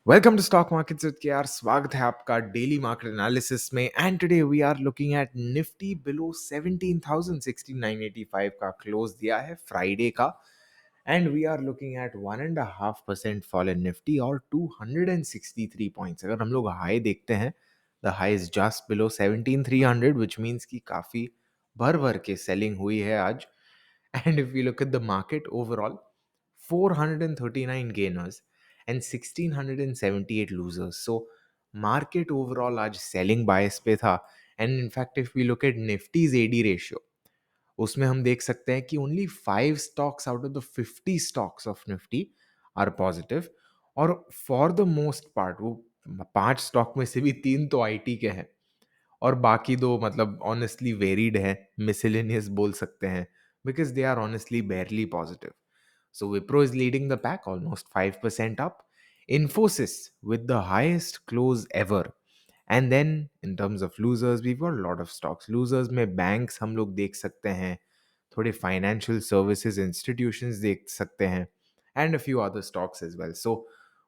Welcome to stock markets with KR. स्वागत है आपका डेली मार्केट एनालिसिस में। And today we are looking at Nifty below 17,000 16,985 का close दिया है फ्राइडे का। And we are looking at 1.5% fall in Nifty और 263 पॉइंट्स। अगर हम लोग हाई देखते हैं, the high is just below 17,300 which means कि काफ़ी भर भर के सेलिंग हुई है आज। And if we look at the market overall, 439 gainers and 1678 losers. So market overall आज selling bias पे था. And in fact, if we look at Nifty's AD ratio, उसमें हम देख सकते हैं कि only 5 stocks out of the 50 stocks of Nifty are positive. और for the most part वो 5 स्टॉक में से भी 3 तो आईटी के हैं और बाकी दो मतलब ऑनेस्टली वेरिड है, मिसलेनियस बोल सकते हैं, because they are honestly barely positive. So Wipro is leading the pack, almost 5% up. Infosys with the highest close ever. And then in terms of losers, we've got a lot of stocks. Losers में banks हम लोग देख सकते हैं, थोड़े financial services institutions देख सकते हैं, and a few other stocks as well. So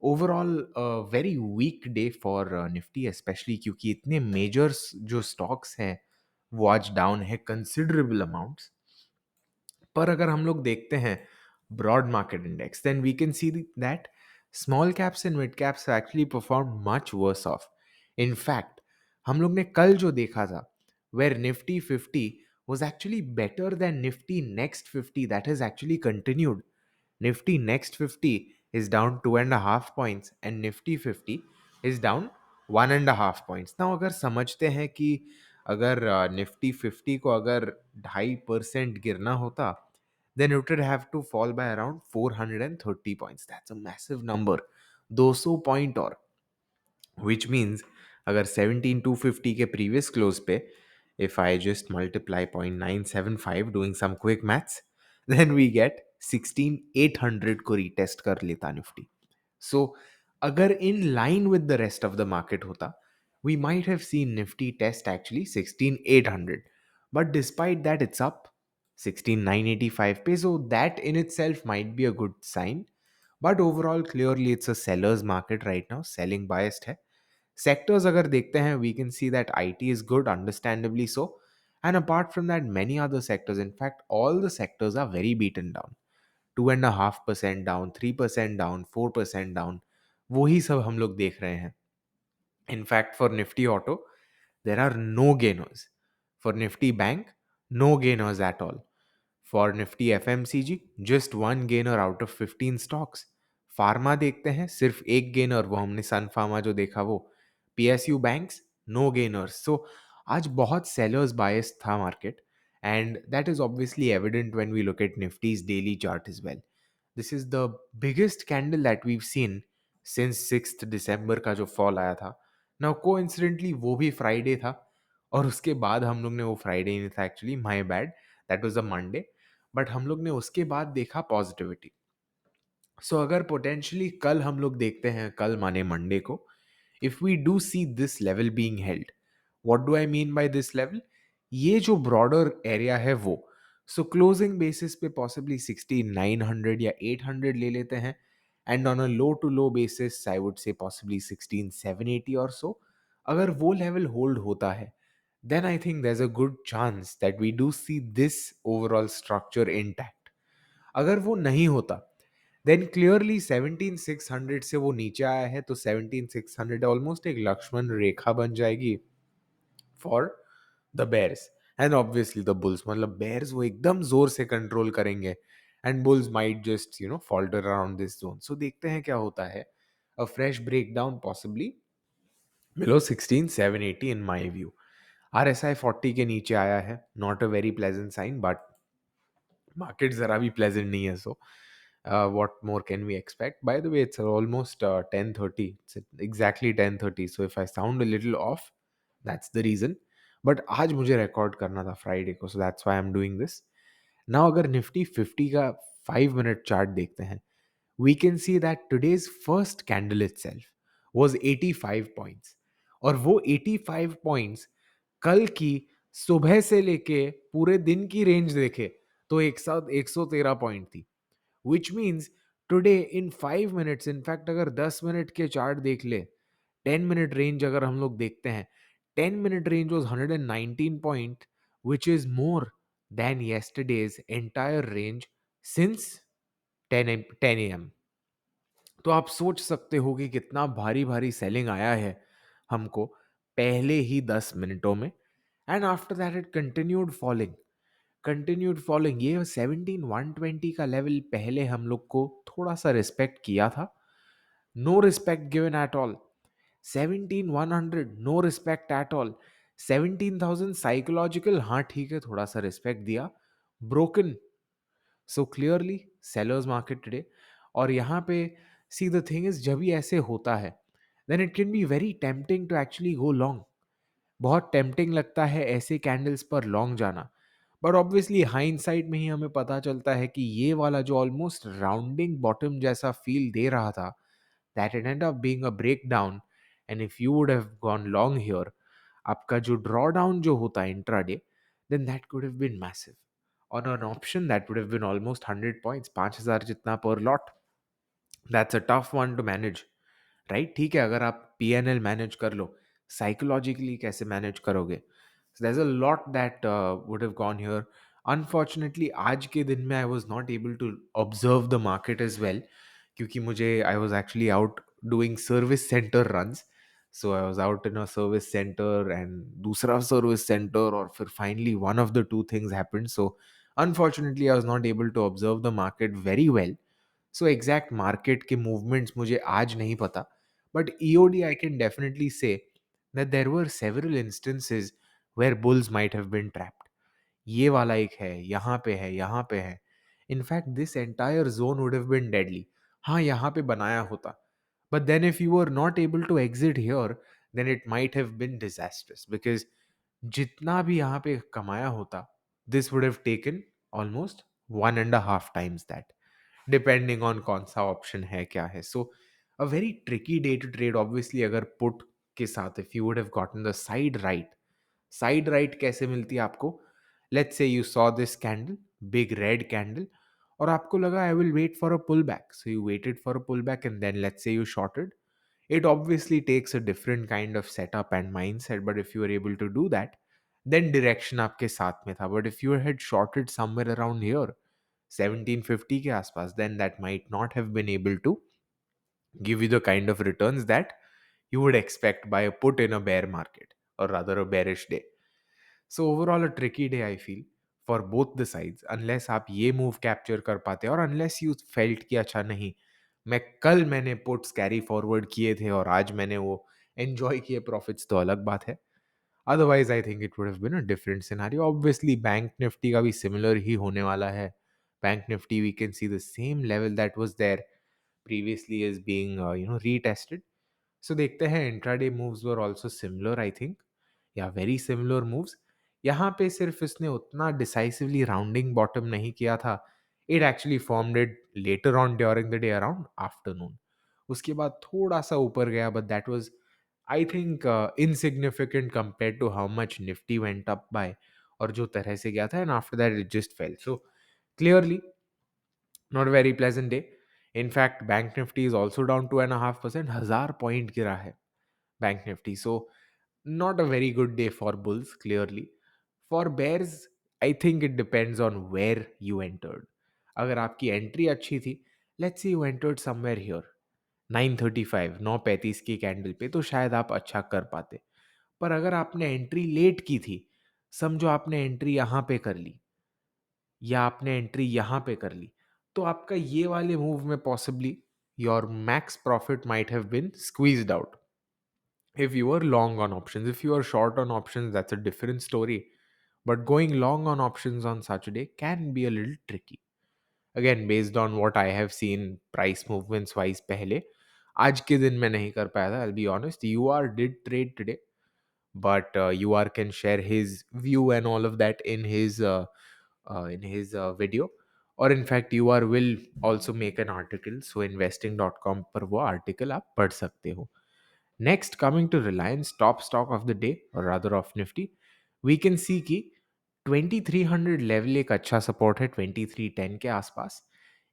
overall a very weak day for Nifty, especially क्योंकि इतने major जो stocks हैं वो आज down है considerable amounts. पर अगर हम लोग देखते हैं broad market index, then we can see that small caps and mid caps actually perform much worse off. In fact हम लोग ने कल जो देखा था, where Nifty 50 was actually better than Nifty Next 50, that has actually continued. Nifty Next 50 is down 2.5 points and Nifty 50 is down 1.5 points. Now अगर समझते हैं कि अगर निफ्टी 50 को अगर 2.5% गिरना होता, then it would have to fall by around 430 points. That's a massive number. 200 point और, which means अगर 17,250 के previous close पे, if I just multiply 0.975 doing some quick maths, then we get 16,800 को retest कर लेता निफ्टी. So अगर in line with the rest of the market होता, we might have seen Nifty test actually 16,800. But despite that, it's up 16,985 पे. So that in itself might be a good sign. But overall, clearly it's a seller's market right now. Selling biased है. Sectors अगर देखते हैं, we can see that IT is good, understandably so. And apart from that, many other sectors, in fact, all the sectors are very beaten down. 2.5% down, 3% down, 4% down. वही सब हम लोग देख रहे हैं. In fact, for Nifty Auto, there are no gainers. For Nifty Bank, no gainers at all. For Nifty FMCG, just one gainer out of 15 stocks. Pharma देखते हैं, सिर्फ एक गेनर, वो हमने सन फार्मा जो देखा वो. PSU banks, no gainers. So आज बहुत सेलर्स बायस था market, and that is obviously evident when we look at Nifty's daily chart is well. This is the biggest candle that we've seen since 6 December का जो fall आया था. Now coincidentally वो भी Friday था, और उसके बाद हम लोग ने, वो फ्राइडे नहीं था actually, my bad, that was a Monday. But हम लोग ने उसके बाद देखा पॉजिटिविटी. सो अगर पोटेंशियली कल हम लोग देखते हैं, कल माने मंडे को, if we do see this level being held, what do I mean by this level? ये जो ब्रॉडर एरिया है वो, सो क्लोजिंग बेसिस पे पॉसिबली 16,900 या 800 ले लेते हैं, and on a low to low basis I would say possibly 16,780 और सो. अगर वो लेवल होल्ड होता है, then I think there's a good chance that we do see this overall structure intact. अगर वो नहीं होता, then clearly 17,600 से वो नीचे आया है, तो 17,600 ऑलमोस्ट एक लक्ष्मण रेखा बन जाएगी for the bears. And obviously the bulls, मतलब बेयर्स वो एकदम जोर से कंट्रोल करेंगे, and bulls might just falter around this zone. So देखते हैं क्या होता है. A fresh breakdown possibly below 16,780 in my view. RSI 40 के नीचे आया है, not a very pleasant sign, but market जरा भी प्लेजेंट नहीं है. सो what more can we expect? By the way, it's almost 10:30. It's exactly 10:30. So if I sound a little off, that's the reason. But आज मुझे record करना था Friday को, so that's why I'm doing this. Now अगर Nifty 50 का 5 minute chart देखते हैं, we can see that today's first candle itself was 85 points. और वो 85 points कल की सुबह से लेके पूरे दिन की रेंज देखे तो एक साथ 113 पॉइंट थी. Which means today in 5 minutes, in fact अगर 10 मिनट के चार्ट देख ले, 10 मिनट रेंज अगर हम लोग देखते हैं, 10 minute range was 119 point, which is more than yesterday's entire range since 10 a.m. तो आप सोच सकते हो कि कितना भारी भारी सेलिंग आया है हमको पहले ही 10 मिनटों में. And after that it continued following ये 17,120 का लेवल पहले हम लोग को थोड़ा सा रिस्पेक्ट किया था. No respect given at all. 17,100 no respect at all. 17,000 psychological, हाँ ठीक है, थोड़ा सा रिस्पेक्ट दिया. Broken. So clearly sellers market today. और यहाँ पे सी द थिंग इज, जब भी ऐसे होता है then it can be very tempting to actually go long. बहुत टेम्पटिंग लगता है ऐसे कैंडल्स पर लॉन्ग जाना. बट ऑब्वियसली हाइंडसाइट में ही हमें पता चलता है कि ये वाला जो ऑलमोस्ट राउंडिंग बॉटम जैसा फील दे रहा था, that it end up being a breakdown. And if you would have gone long here, आपका जो ड्रॉ डाउन जो होता है intraday, then that could have been massive. On an option that would have been almost 100 points, 5,000 जितना per lot. That's a tough one to manage. Right, ठीक है, अगर आप पीएनएल मैनेज कर लो, साइकोलॉजिकली कैसे मैनेज करोगे? So there's a lot that would have gone here. Unfortunately, आज के दिन में I was not able to observe the market as well, क्योंकि मुझे I was actually out doing service center runs. So I was out in a service center and दूसरा service center, और फिर finally one of the two things happened. So unfortunately, I was not able to observe the market very well. So exact market के movements मुझे आज नहीं पता. But EOD I can definitely say that there were several instances where bulls might have been trapped. ये वाला एक है, यहाँ पे है, यहाँ पे है. In fact this entire zone would have been deadly. हाँ, यहाँ पे बनाया होता, but then if you are not able to exit here, then it might have been disastrous, because जितना भी यहाँ पे कमाया होता, this would have taken almost 1.5 times that, depending on कौन सा ऑप्शन है क्या है. So a very tricky day to trade obviously. अगर पुट के साथ if you would have gotten the side right कैसे मिलती है आपको? Let's say you saw this candle, big red candle, और आपको लगा I will wait for a pull back, so you waited for a pull back and then let's say you shorted. It obviously takes a different kind of setup and mindset, but if you were able to do that, then direction आपके साथ में था. But if you had shorted somewhere around here, 1750 के आसपास, then that might not have been able to give you the kind of returns that you would expect by a put in a bear market, or rather a bearish day. So overall a tricky day I feel for both the sides, unless आप ये move capture कर पाते, और unless you felt कि अच्छा नहीं, मैंने puts carry forward किए थे और आज मैंने वो एंजॉय किए प्रॉफिट्स, तो अलग बात है. Otherwise I think it would have been a different scenario. Obviously Bank Nifty का भी सिमिलर ही होने वाला है. Bank Nifty we can see the same level that was there previously is being retested. So देखते हैं, intraday moves were also similar I think, या very similar moves. यहाँ पे सिर्फ इसने उतना डिसाइसिवली राउंडिंग बॉटम नहीं किया था. It actually formed it later on during the day around afternoon. उसके बाद थोड़ा सा ऊपर गया, but that was I think insignificant compare to how much Nifty went up by, और जो तरह से गया था, and after that it just fell. So clearly not a very pleasant day. In fact Bank Nifty is also down 2.5%. 1,000 point गिरा है Bank Nifty. So not a very good day for bulls, clearly. For bears, I think it depends on where you entered. अगर आपकी entry अच्छी थी, let's see you entered somewhere here 9:35, 9:35 की candle पे, तो शायद आप अच्छा कर पाते. पर अगर आपने एंट्री लेट की थी, समझो आपने एंट्री यहाँ पे कर ली, या आपने एंट्री यहाँ पे कर ली, तो आपका ये वाले मूव में possibly your max profit might have been squeezed out. If you are long on options, if you are short on options, that's a different story. But going long on options on such a day can be a little tricky. Again, based on what I have seen price movements wise पहले, आज के दिन मैं नहीं कर पाया था. I'll be honest. UR did trade today, but UR can share his view and all of that in his video. और in fact UR will also make an article. So investing.com पर वो article आप पढ़ सकते हो. Next, coming to Reliance, top stock of the day, or rather of Nifty, we can see कि 2300 level एक अच्छा support है 2310 के आसपास.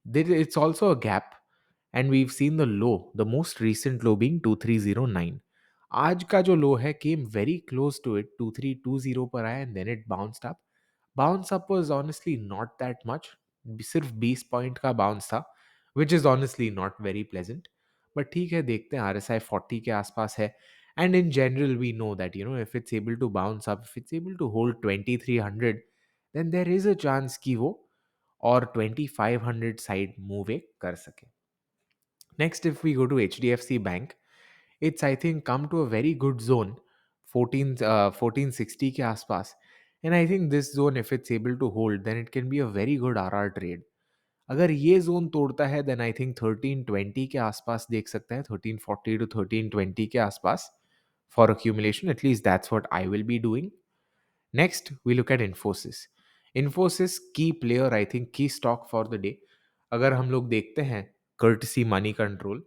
There it's also a gap. And we've seen the low, the most recent low being 2309. आज का जो low है came very close to it, 2320 पर आया and then it bounced up. Bounce up was honestly not that much, सिर्फ 20 point का bounce था, which is honestly not very pleasant. But ठीक है, देखते हैं. RSI 40 के आसपास है. And in general we know that if it's able to bounce up, if it's able to hold 2300, then there is a chance कि वो और 2500 साइड मूव एक कर सके. Next, if we go to HDFC Bank, it's I think come to a very good zone, 1460 के आसपास. And I think this zone, if it's able to hold, then it can be a very good RR trade. अगर ये zone तोड़ता है then I think 1320 के आसपास देख सकते हैं, 1340 टू 1320 के आसपास for accumulation. At least that's what I will be doing. Next, we look at Infosys. Infosys की player, I think की stock for the day. अगर हम लोग देखते हैं courtesy money control,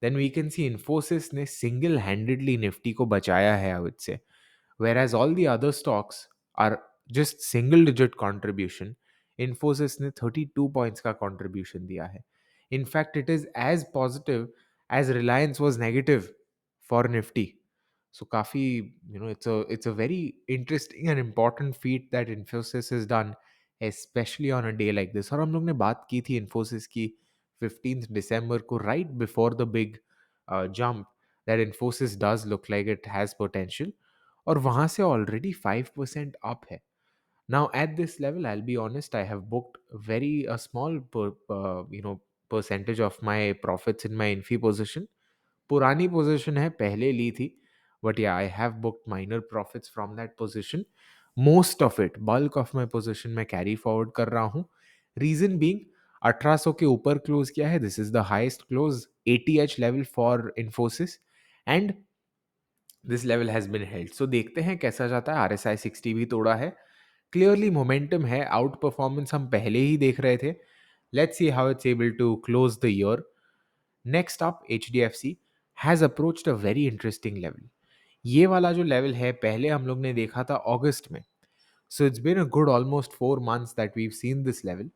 then we can see Infosys ने single handedly Nifty को बचाया है, I would say. Whereas all the other stocks are just single digit contribution, Infosys ने 32 points का contribution दिया है. In fact, it is as positive as Reliance was negative for Nifty. So काफी it's a very interesting and important feat that Infosys has done, especially on a day like this. और हम लोग ने बात की थी Infosys की 15th December को, right before the big jump, that Infosys does look like it has potential. और वहां से already 5% up है. Now at this level, I'll be honest, I have booked very a small percentage of my profits in my Infi position. पुरानी position है, पहले ली थी, but या I have booked minor profits from that position. Most of it, bulk of my position मैं carry forward कर रहा हूँ. Reason being 1800 के ऊपर क्लोज किया है. This is the highest close ATH level for Infosys and this level has been held. So देखते हैं कैसा जाता है. RSI 60 भी तोड़ा है. क्लियरली मोमेंटम है. आउट परफॉर्मेंस हम पहले ही देख रहे थे. Let's see how it's able to close the year. Next up, HDFC has approached a very interesting level. ये वाला जो लेवल है पहले हम लोग ने देखा था अगस्त में. So it's been a good almost 4 months that we've seen this level.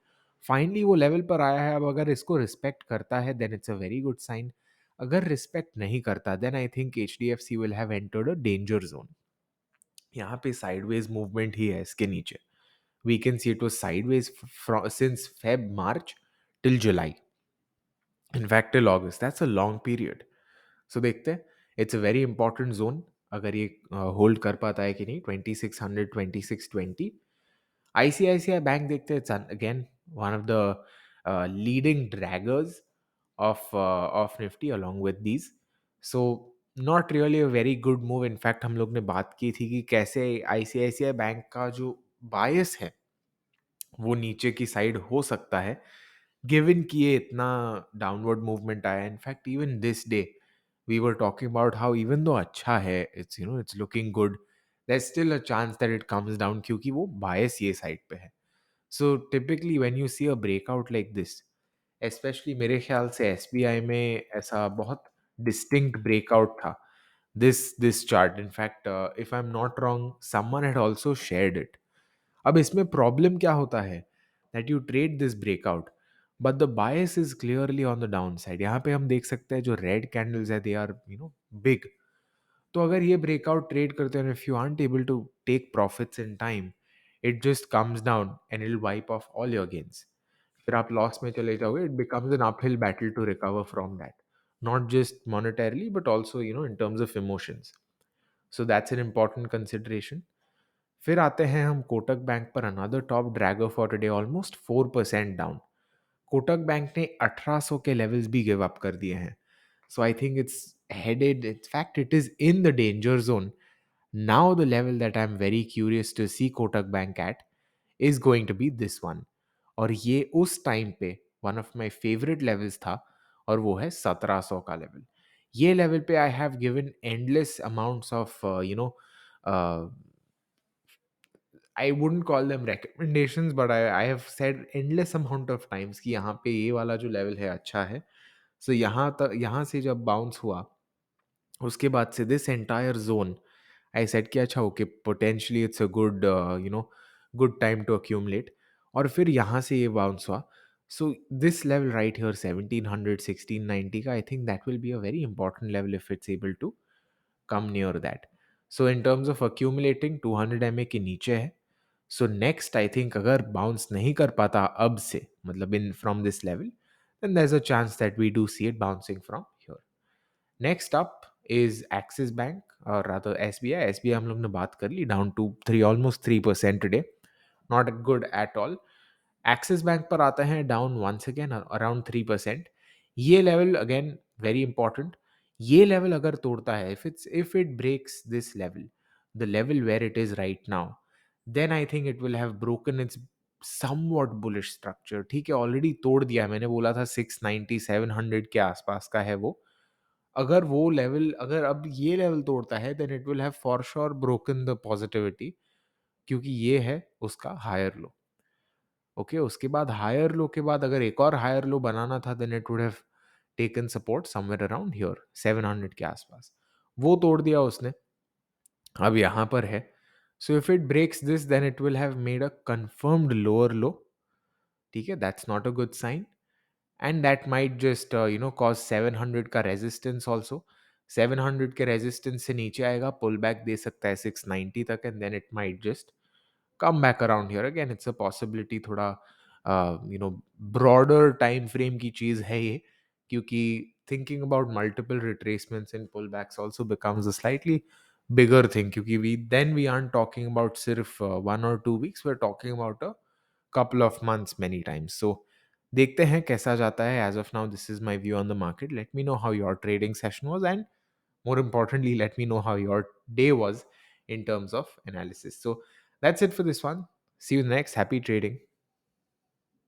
Finally वो लेवल पर आया है. अब अगर इसको रिस्पेक्ट करता है then it's a very good sign. अगर रिस्पेक्ट नहीं करता then I think HDFC will have entered a danger zone. यहाँ पे साइडवेज मूवमेंट ही है इसके नीचे. We can see it was sideways since Feb March till July, in fact till August. That's a long period. So देखते हैं. It's a very important zone. अगर ये होल्ड कर पाता है कि नहीं, 2600 2620. ICICI बैंक देखते हैं. It's again one of the leading draggers of Nifty along with these. So not really a very good move. In fact हम लोग ने बात की थी कि कैसे ICICI बैंक का जो बायस है वो नीचे की साइड हो सकता है, गिवन कि ये इतना डाउनवर्ड मूवमेंट आया. In fact even this day we were talking about how even though अच्छा है, it's looking good, there still a chance that it comes down, क्योंकि वो बायस ये साइड पे है. So typically when you see a breakout like this, specially मेरे ख्याल से SBI में ऐसा बहुत डिस्टिंक्ट ब्रेकआउट था. This chart, in fact if I am not wrong, someone had also shared it. अब इसमें प्रॉब्लम क्या होता है, that you trade this breakout but the bias is clearly on the down side. यहाँ पे हम देख सकते हैं जो रेड कैंडल्स है दे आर बिग. तो अगर ये ब्रेकआउट ट्रेड करते हैं, if you aren't able to take profits in time, it just comes down and it will wipe off all your gains. फिर आप लॉस में चले जाओगे. It becomes an uphill battle to recover from that, not just monetarily but also in terms of emotions. So that's an important consideration. फिर आते हैं हम Kotak bank पर. Another top dragger for today, almost 4% down. Kotak bank ने 1800 के levels भी give up कर दिए हैं. So I think it's headed, in fact it is in the danger zone. Now the level that I am very curious to see Kotak bank at is going to be this one. और ये उस time पे one of my favourite levels था, और वो है 1700 का level. ये लेवल पे I have given endless amounts of I wouldn't call them recommendations, but I have said endless amount of times कि यहाँ पे ये वाला जो लेवल है अच्छा है. सो यहाँ तक, यहाँ से जब बाउंस हुआ उसके बाद से this entire zone I said कि अच्छा okay, potentially it's a good good time to accumulate. और फिर यहाँ से ये बाउंस हुआ. So this level right here, 1700, 1690 ka, I think that will be a very important level if it's able to come near that. So in terms of accumulating, 200 MA के नीचे है. So next I think अगर bounce नहीं कर पाता अब से, मतलब in from this level, then there's a chance that we do see it bouncing from here. Next up is Axis Bank, or rather SBI. SBI हम लोग ने बात कर ली, down to 3, almost 3% today. Not good at all. Axis Bank पर आता है down once again around 3%. ये level again very important. ये लेवल अगर तोड़ता है, if it breaks this level, the level where it is right now, then I think it will have broken its somewhat bullish structure. ठीक है, already तोड़ दिया है. मैंने बोला था 690 700 के आसपास का है वो. अगर वो लेवल, अगर अब ये लेवल तोड़ता है, then it will have for sure broken the positivity, क्योंकि ये है उसका हायर लो. ओके, उसके बाद हायर लो के बाद अगर एक और हायर लो बनाना था, then it would have taken support somewhere around here 700 के आसपास. वो तोड़ दिया उसने, अब यहाँ पर है. So if it breaks this, then it will have made a confirmed lower low. ठीक है, that's not a good sign. And that might just cause 700 का रेजिस्टेंस ऑल्सो. 700 के रेजिस्टेंस से नीचे आएगा, पुल बैक दे सकता है 690 तक, and then it might just come back around here again. It's a possibility. थोड़ा broader time frame की चीज़ है ये, क्योंकि thinking about multiple retracements and pullbacks also becomes a slightly bigger thing, क्योंकि we aren't talking about सिर्फ 1 or 2 weeks, we're talking about a couple of months many times. So देखते हैं कैसा जाता है. As of now, this is my view on the market. Let me know how your trading session was, and more importantly, let me know how your day was in terms of analysis. So that's it for this one. See you next. Happy trading.